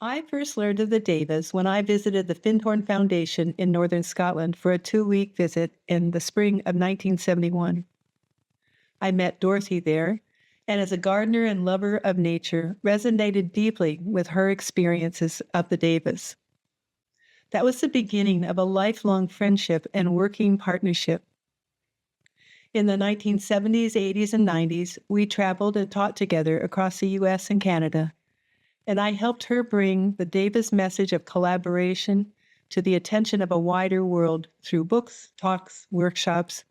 I first learned of the Devas when I visited the Findhorn Foundation in northern Scotland for a 2-week visit in the spring of 1971. I met Dorothy there, and as a gardener and lover of nature, resonated deeply with her experiences of the Devas. That was the beginning of a lifelong friendship and working partnership. In the 1970s, 80s, and 90s, we traveled and taught together across the U.S. and Canada, and I helped her bring the Devas message of collaboration to the attention of a wider world through books, talks, workshops.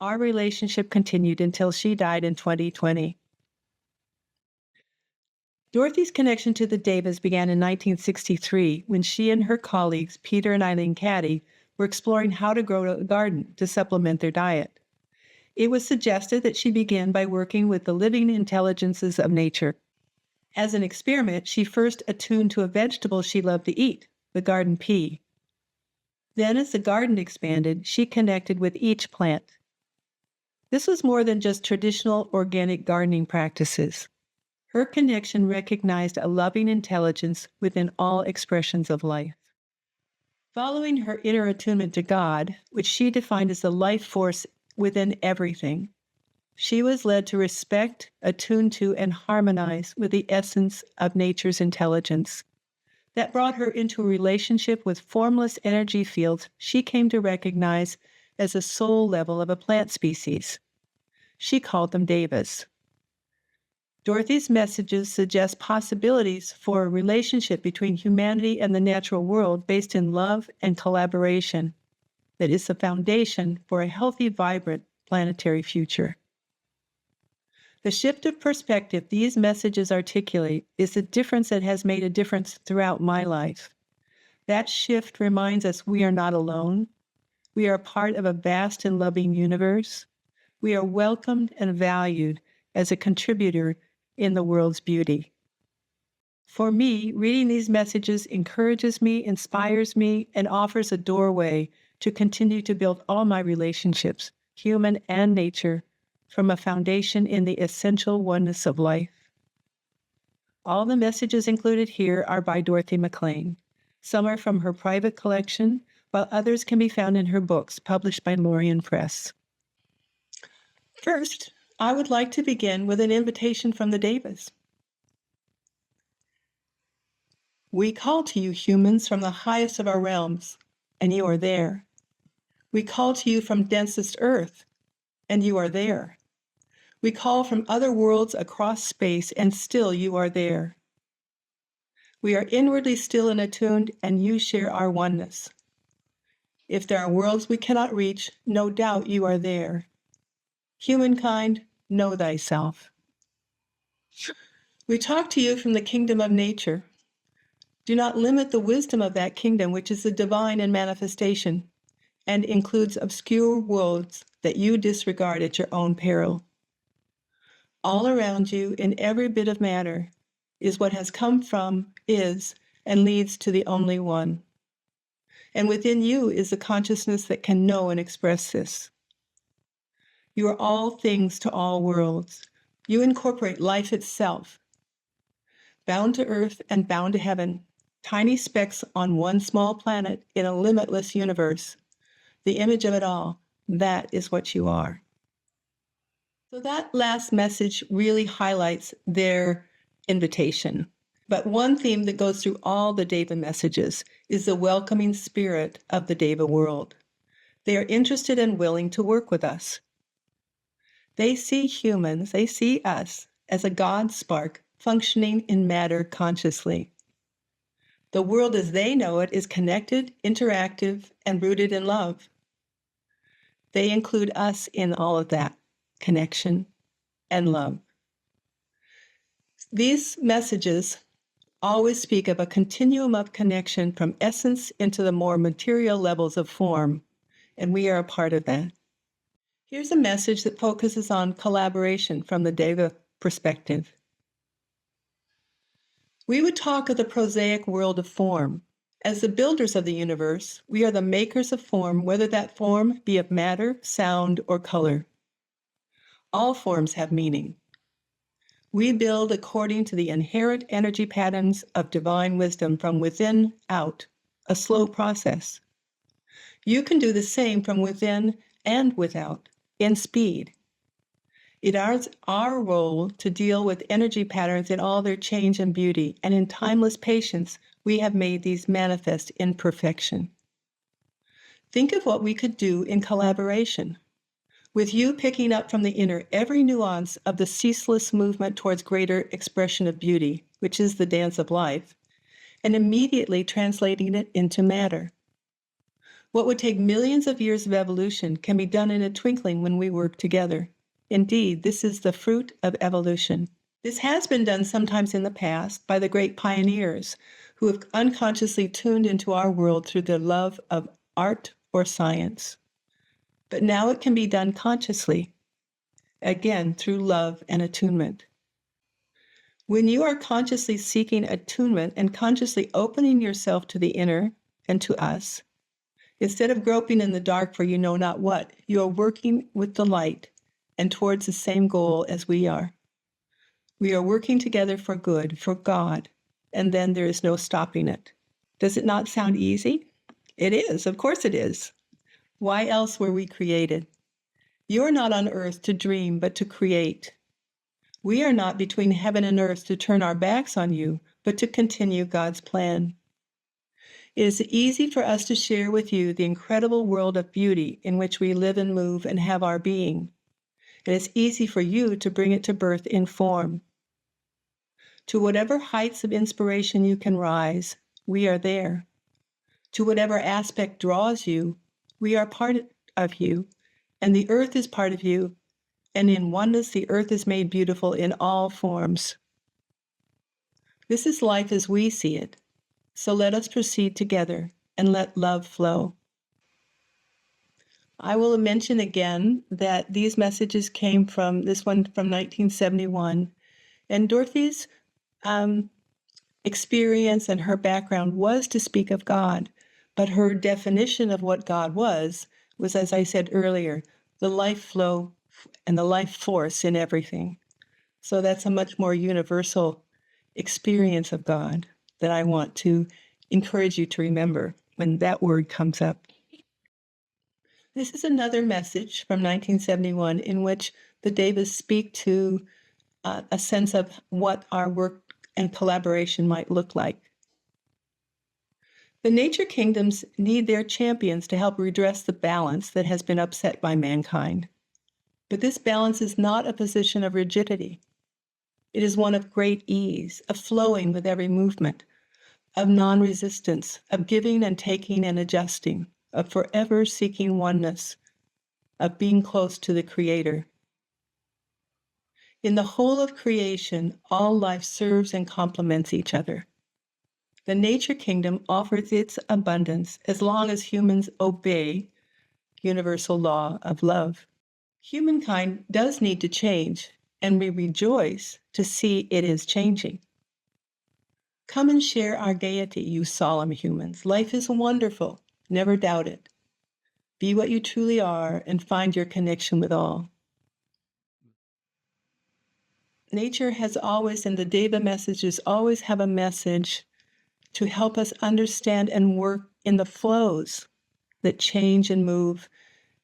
Our relationship continued until she died in 2020. Dorothy's connection to the Devas began in 1963 when she and her colleagues, Peter and Eileen Caddy, were exploring how to grow a garden to supplement their diet. It was suggested that she begin by working with the living intelligences of nature. As an experiment, she first attuned to a vegetable she loved to eat, the garden pea. Then, as the garden expanded, she connected with each plant. This was more than just traditional organic gardening practices. Her connection recognized a loving intelligence within all expressions of life. Following her inner attunement to God, which she defined as the life force within everything, she was led to respect, attune to, and harmonize with the essence of nature's intelligence. That brought her into a relationship with formless energy fields she came to recognize as a soul level of a plant species. She called them Devas. Dorothy's messages suggest possibilities for a relationship between humanity and the natural world based in love and collaboration that is the foundation for a healthy, vibrant planetary future. The shift of perspective these messages articulate is the difference that has made a difference throughout my life. That shift reminds us we are not alone. We are part of a vast and loving universe. We are welcomed and valued as a contributor in the world's beauty. For me, reading these messages encourages me, inspires me, and offers a doorway to continue to build all my relationships, human and nature, from a foundation in the essential oneness of life. All the messages included here are by Dorothy Maclean. Some are from her private collection, while others can be found in her books published by Lorien Press. First, I would like to begin with an invitation from the Devas. We call to you, humans, from the highest of our realms, and you are there. We call to you from densest earth, and you are there. We call from other worlds across space, and still you are there. We are inwardly still and attuned, and you share our oneness. If there are worlds we cannot reach, no doubt you are there. Humankind, know thyself. We talk to you from the kingdom of nature. Do not limit the wisdom of that kingdom, which is the divine in manifestation, and includes obscure worlds that you disregard at your own peril. All around you, in every bit of matter, is what has come from, is, and leads to the only one. And within you is the consciousness that can know and express this. You are all things to all worlds. You incorporate life itself, bound to earth and bound to heaven, tiny specks on one small planet in a limitless universe. The image of it all, that is what you are. So that last message really highlights their invitation. But one theme that goes through all the Deva messages is the welcoming spirit of the Deva world. They are interested and willing to work with us. They see humans, they see us as a God spark functioning in matter consciously. The world as they know it is connected, interactive, and rooted in love. They include us in all of that connection and love. These messages always speak of a continuum of connection from essence into the more material levels of form, and we are a part of that. Here's a message that focuses on collaboration from the Deva perspective. We would talk of the prosaic world of form. As the builders of the universe, we are the makers of form, whether that form be of matter, sound, or color. All forms have meaning. We build according to the inherent energy patterns of divine wisdom from within out, a slow process. You can do the same from within and without, in speed. It is our role to deal with energy patterns in all their change and beauty, and in timeless patience, we have made these manifest in perfection. Think of what we could do in collaboration, with you picking up from the inner every nuance of the ceaseless movement towards greater expression of beauty, which is the dance of life, and immediately translating it into matter. What would take millions of years of evolution can be done in a twinkling when we work together. Indeed, this is the fruit of evolution. This has been done sometimes in the past by the great pioneers who have unconsciously tuned into our world through their love of art or science. But now it can be done consciously, again, through love and attunement. When you are consciously seeking attunement and consciously opening yourself to the inner and to us, instead of groping in the dark for you know not what, you are working with the light and towards the same goal as we are. We are working together for good, for God, and then there is no stopping it. Does it not sound easy? It is, of course it is. Why else were we created? You are not on earth to dream, but to create. We are not between heaven and earth to turn our backs on you, but to continue God's plan. It is easy for us to share with you the incredible world of beauty in which we live and move and have our being. It is easy for you to bring it to birth in form. To whatever heights of inspiration you can rise, we are there. To whatever aspect draws you, we are part of you, and the earth is part of you, and in oneness the earth is made beautiful in all forms. This is life as we see it, so let us proceed together and let love flow. I will mention again that these messages came from this one from 1971, and Dorothy's experience and her background was to speak of God, but her definition of what God was, as I said earlier, the life flow and the life force in everything. So that's a much more universal experience of God that I want to encourage you to remember when that word comes up. This is another message from 1971 in which the Devas speak to a sense of what our work and collaboration might look like. The nature kingdoms need their champions to help redress the balance that has been upset by mankind. But this balance is not a position of rigidity. It is one of great ease, of flowing with every movement, of non-resistance, of giving and taking and adjusting, of forever seeking oneness, of being close to the Creator. In the whole of creation, all life serves and complements each other. The nature kingdom offers its abundance as long as humans obey universal law of love. Humankind does need to change, and we rejoice to see it is changing. Come and share our gaiety, you solemn humans. Life is wonderful, never doubt it. Be what you truly are and find your connection with all. Nature has always, and the Deva messages always have a message to help us understand and work in the flows that change and move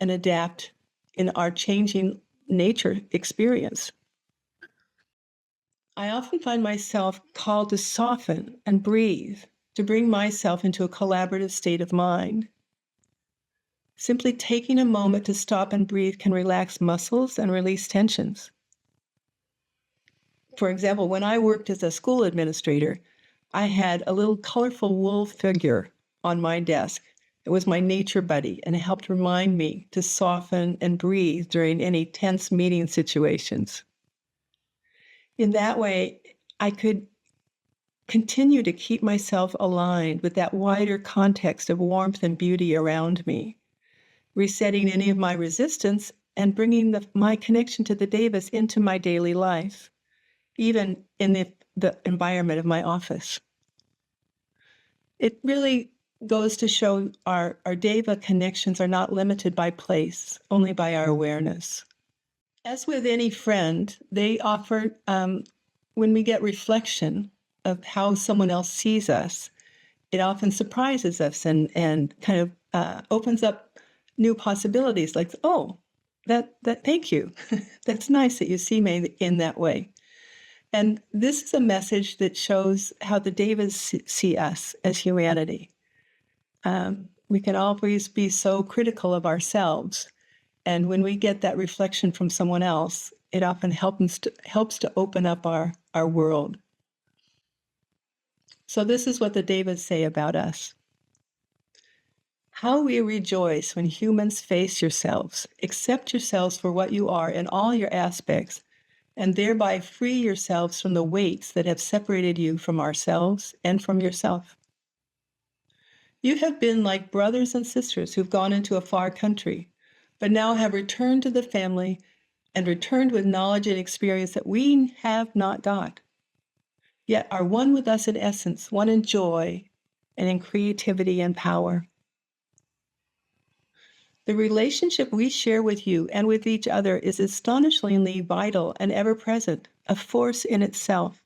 and adapt in our changing nature experience. I often find myself called to soften and breathe, to bring myself into a collaborative state of mind. Simply taking a moment to stop and breathe can relax muscles and release tensions. For example, when I worked as a school administrator, I had a little colorful wool figure on my desk. It was my nature buddy, and it helped remind me to soften and breathe during any tense meeting situations. In that way, I could continue to keep myself aligned with that wider context of warmth and beauty around me, resetting any of my resistance and bringing my connection to the Devas into my daily life, even in the environment of my office. It really goes to show our Deva connections are not limited by place, only by our awareness. As with any friend, they offer, when we get reflection of how someone else sees us, it often surprises us and kind of opens up new possibilities like, oh, that thank you. That's nice that you see me in that way. And this is a message that shows how the Devas see us as humanity. We can always be so critical of ourselves. And when we get that reflection from someone else, it often helps to open up our world. So this is what the Devas say about us. How we rejoice when humans face yourselves, accept yourselves for what you are in all your aspects, and thereby free yourselves from the weights that have separated you from ourselves and from yourself. You have been like brothers and sisters who've gone into a far country, but now have returned to the family and returned with knowledge and experience that we have not got, yet are one with us in essence, one in joy and in creativity and power. The relationship we share with you and with each other is astonishingly vital and ever present, a force in itself.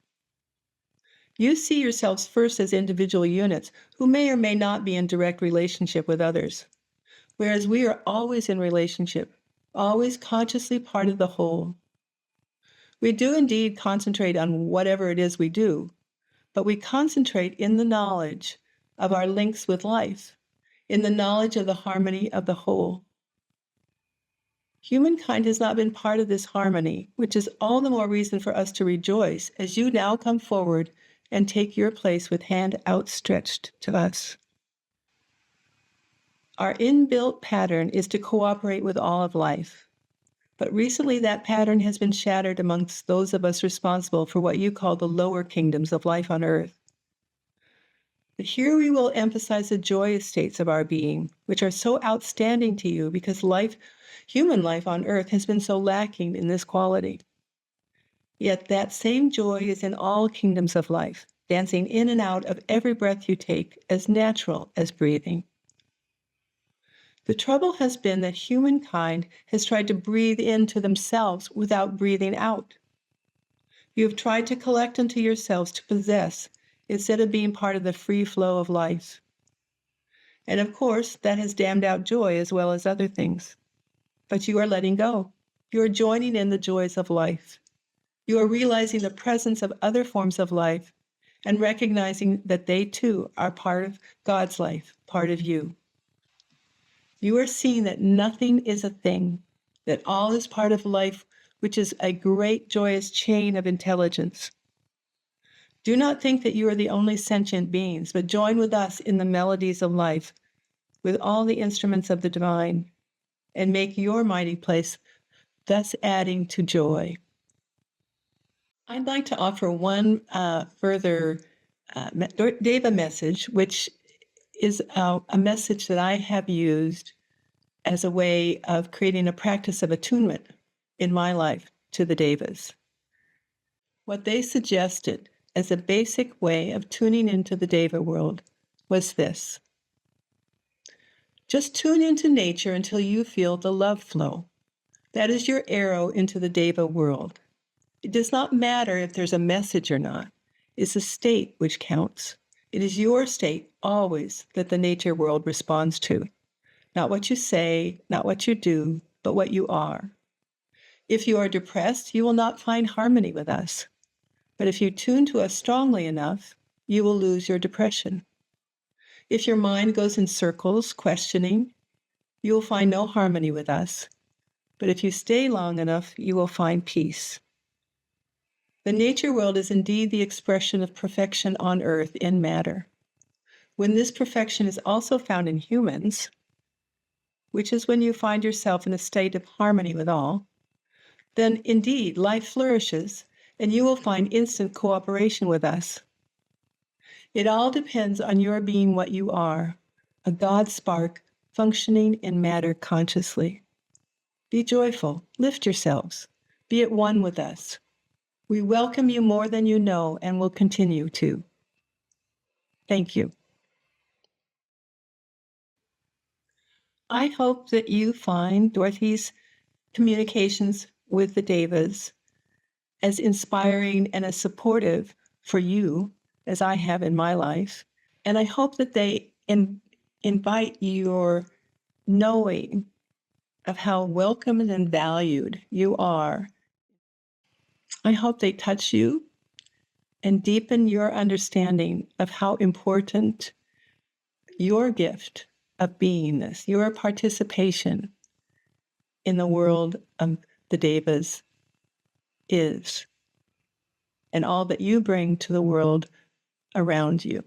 You see yourselves first as individual units who may or may not be in direct relationship with others, whereas we are always in relationship, always consciously part of the whole. We do indeed concentrate on whatever it is we do, but we concentrate in the knowledge of our links with life, in the knowledge of the harmony of the whole. Humankind has not been part of this harmony, which is all the more reason for us to rejoice as you now come forward and take your place with hand outstretched to us. Our inbuilt pattern is to cooperate with all of life. But recently that pattern has been shattered amongst those of us responsible for what you call the lower kingdoms of life on earth. But here we will emphasize the joyous states of our being, which are so outstanding to you because human life on earth has been so lacking in this quality. Yet that same joy is in all kingdoms of life, dancing in and out of every breath you take, as natural as breathing. The trouble has been that humankind has tried to breathe into themselves without breathing out. You have tried to collect unto yourselves to possess, instead of being part of the free flow of life. And of course, that has damned out joy as well as other things. But you are letting go. You are joining in the joys of life. You are realizing the presence of other forms of life and recognizing that they too are part of God's life, part of you. You are seeing that nothing is a thing, that all is part of life, which is a great joyous chain of intelligence. Do not think that you are the only sentient beings, but join with us in the melodies of life, with all the instruments of the divine, and make your mighty place, thus adding to joy. I'd like to offer one further Deva message, which is a message that I have used as a way of creating a practice of attunement in my life to the Devas. What they suggested as a basic way of tuning into the Deva world was this. Just tune into nature until you feel the love flow. That is your arrow into the Deva world. It does not matter if there's a message or not. It's a state which counts. It is your state always that the nature world responds to. Not what you say, not what you do, but what you are. If you are depressed, you will not find harmony with us. But if you tune to us strongly enough, you will lose your depression. If your mind goes in circles, questioning, you will find no harmony with us. But if you stay long enough, you will find peace. The nature world is indeed the expression of perfection on earth in matter. When this perfection is also found in humans, which is when you find yourself in a state of harmony with all, then indeed life flourishes and you will find instant cooperation with us. It all depends on your being what you are, a God spark functioning in matter consciously. Be joyful, lift yourselves, be at one with us. We welcome you more than you know and will continue to. Thank you. I hope that you find Dorothy's communications with the Devas, as inspiring and as supportive for you as I have in my life. And I hope that they invite your knowing of how welcome and valued you are. I hope they touch you and deepen your understanding of how important your gift of beingness, your participation in the world of the Devas is, and all that you bring to the world around you.